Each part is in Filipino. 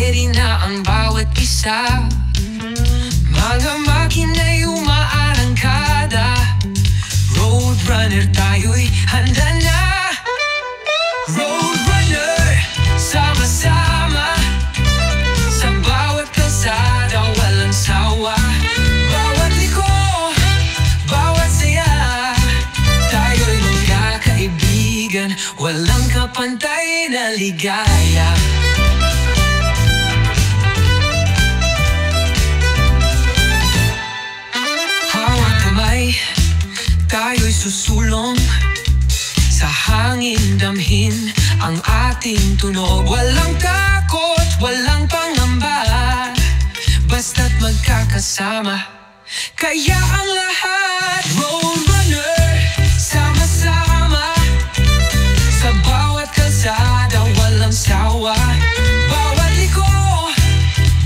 ready na ang bawat isa. Mga makina'y umaarangkada, Roadrunner tayo'y handa na. Roadrunner, sama-sama sa bawat kalsada, walang sawa. Bawat liko, bawat saya, tayo'y magkakaibigan, walang kapantay na ligaya. Hawak kamay, tayo'y susulong sa hangin, damhin ang ating tunog. Walang takot, walang pangamba, basta't magkakasama, kaya ang lahat. Roadrunner, sama-sama sa bawat kalsada, walang sawa. Bawat liko,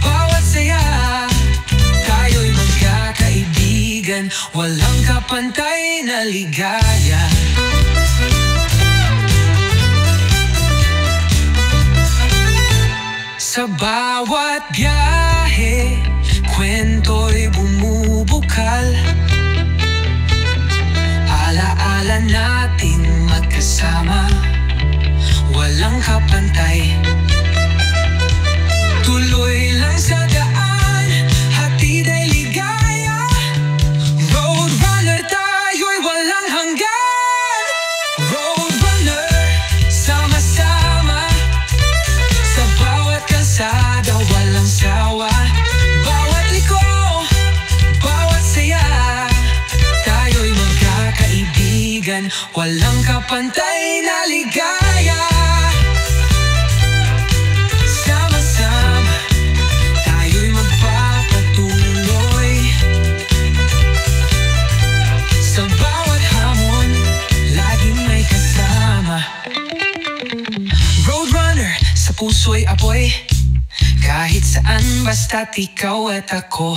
bawat saya, tayo'y magkakaibigan, walang kapantay na ligaya. Sa bawat biyahe, kwento'y bumubukal, alaala nating magkasama, walang kapantay. Tuloy lang sa daan, hatid ay ligaya. Roadrunner, tayo'y walang hanggan. Roadrunner, sama-sama sa bawat kalsada, walang sawa. Bawat liko, bawat saya, tayo'y magkakaibigan, walang kapantay na ligaya. Sama-sama, tayo'y magpapatuloy sa bawat hamon, laging may kasama. Roadrunner, sa puso'y apoy, kahit saan basta't ikaw at ako.